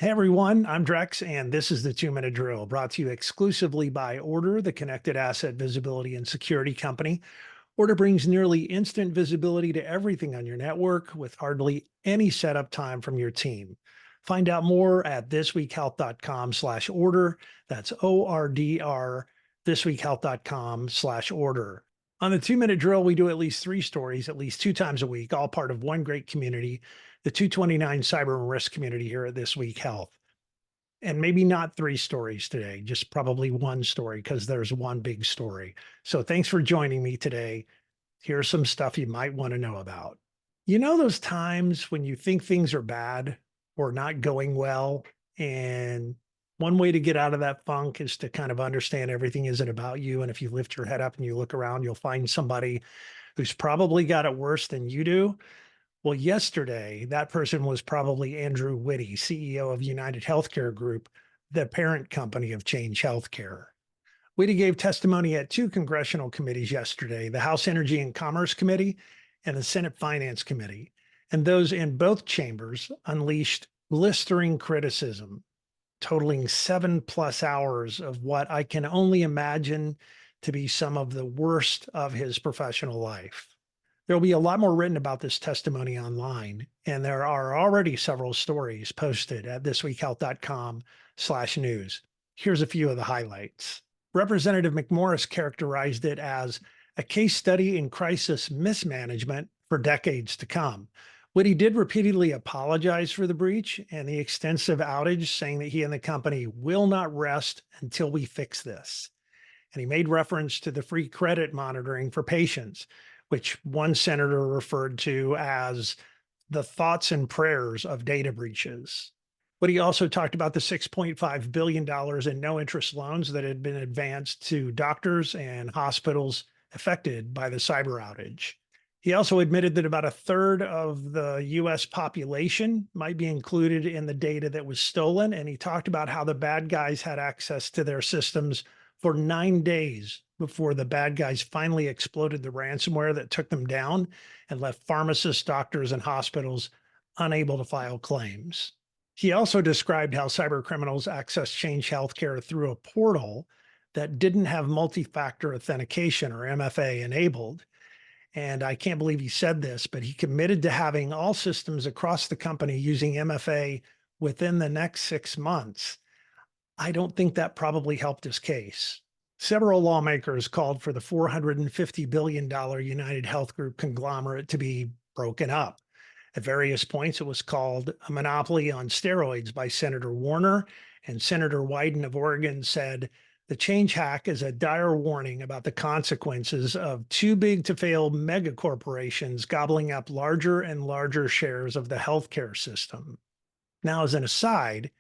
Hey everyone, I'm Drex, and this is the 2 Minute Drill brought to you exclusively by Order, the connected asset visibility and security company. Order brings nearly instant visibility to everything on your network with hardly any setup time from your team. Find out more at thisweekhealth.com/order. That's ORDR, thisweekhealth.com/order. On the 2 Minute Drill, we do at least 3 stories at least 2 times a week, all part of one great community, the 229 cyber and risk community here at This Week Health. And maybe not 3 stories today, just probably one story because there's one big story. So thanks for joining me today. Here's some stuff you might want to know about. You know, those times when you think things are bad or not going well, and one way to get out of that funk is to kind of understand everything isn't about you. And if you lift your head up and you look around, you'll find somebody who's probably got it worse than you do. Well, yesterday, that person was probably Andrew Witte, CEO of UnitedHealthcare Group, the parent company of Change Healthcare. Witte gave testimony at 2 congressional committees yesterday, the House Energy and Commerce Committee and the Senate Finance Committee. And those in both chambers unleashed blistering criticism, totaling 7+ hours of what I can only imagine to be some of the worst of his professional life. There will be a lot more written about this testimony online, and there are already several stories posted at thisweekhealth.com/news. Here's a few of the highlights. Representative McMorris characterized it as a case study in crisis mismanagement for decades to come. Witte did repeatedly apologize for the breach and the extensive outage, saying that he and the company will not rest until we fix this. And he made reference to the free credit monitoring for patients, which one senator referred to as the thoughts and prayers of data breaches. But he also talked about the $6.5 billion in no interest loans that had been advanced to doctors and hospitals affected by the cyber outage. He also admitted that about a third of the US population might be included in the data that was stolen. And he talked about how the bad guys had access to their systems for 9 days before the bad guys finally exploded the ransomware that took them down and left pharmacists, doctors, and hospitals unable to file claims. He also described how cyber criminals accessed Change Healthcare through a portal that didn't have multi-factor authentication or MFA enabled. And I can't believe he said this, but he committed to having all systems across the company using MFA within the next 6 months. I don't think that probably helped his case. Several lawmakers called for the $450 billion United Health Group conglomerate to be broken up. At various points, it was called a monopoly on steroids by Senator Warner, and Senator Wyden of Oregon said the change hack is a dire warning about the consequences of too big to fail mega corporations gobbling up larger and larger shares of the healthcare system. Now, as an aside,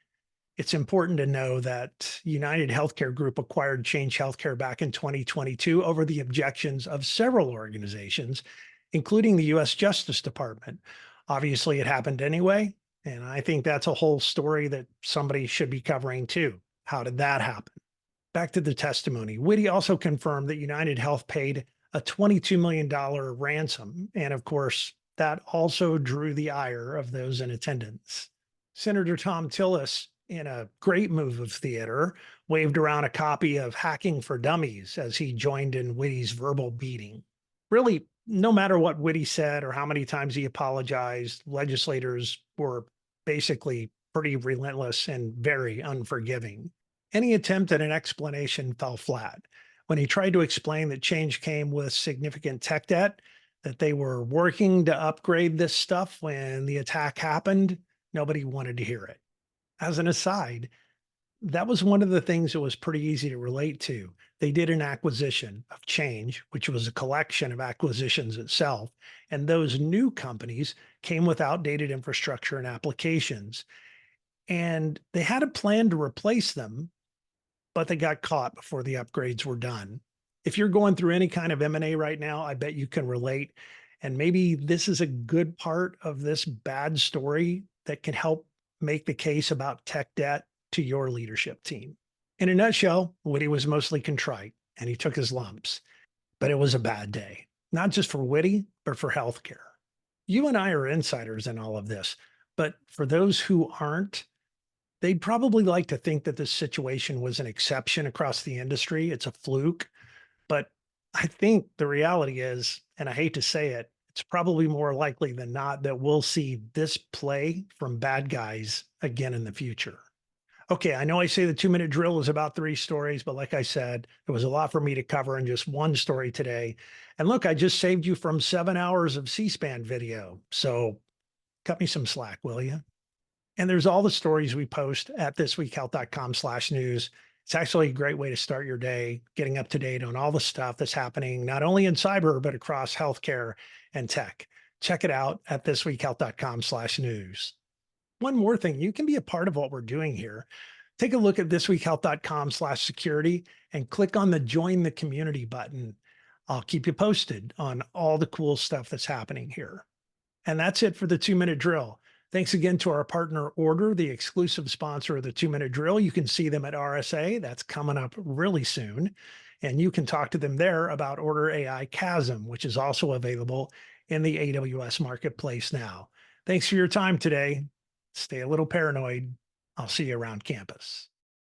it's important to know that United Healthcare Group acquired Change Healthcare back in 2022 over the objections of several organizations, including the U.S. Justice Department. Obviously, it happened anyway, and I think that's a whole story that somebody should be covering too. How did that happen? Back to the testimony. Witte also confirmed that United Health paid a $22 million ransom, and of course, that also drew the ire of those in attendance. Senator Tom Tillis, in a great move of theater, waved around a copy of Hacking for Dummies as he joined in Witte's verbal beating. Really, no matter what Witte said or how many times he apologized, legislators were basically pretty relentless and very unforgiving. Any attempt at an explanation fell flat. When he tried to explain that change came with significant tech debt, that they were working to upgrade this stuff when the attack happened, nobody wanted to hear it. As an aside, that was one of the things that was pretty easy to relate to. They did an acquisition of Change, which was a collection of acquisitions itself. And those new companies came with outdated infrastructure and applications. And they had a plan to replace them, but they got caught before the upgrades were done. If you're going through any kind of M&A right now, I bet you can relate. And maybe this is a good part of this bad story that can help make the case about tech debt to your leadership team. In a nutshell, Witte was mostly contrite and he took his lumps, but it was a bad day, not just for Witte, but for healthcare. You and I are insiders in all of this, but for those who aren't, They'd probably like to think that this situation was an exception across the industry. It's a fluke. But I think the reality is, and I hate to say it, it's probably more likely than not that we'll see this play from bad guys again in the future. Okay, I know I say the 2 minute drill is about three stories, but like I said, there was a lot for me to cover in just one story today. And look, I just saved you from 7 hours of C SPAN video. So cut me some slack, will you? And there's all the stories we post at thisweekhealth.com/news. It's actually a great way to start your day, getting up to date on all the stuff that's happening, not only in cyber, but across healthcare and tech. Check it out at thisweekhealth.com/news. One more thing, you can be a part of what we're doing here. Take a look at thisweekhealth.com/security and click on the join the community button. I'll keep you posted on all the cool stuff that's happening here. And that's it for the 2 minute drill. Thanks again to our partner Order, the exclusive sponsor of the 2 minute drill. You can see them at RSA. That's coming up really soon. And you can talk to them there about Order AI Chasm, which is also available in the AWS marketplace now. Thanks for your time today. Stay a little paranoid. I'll see you around campus.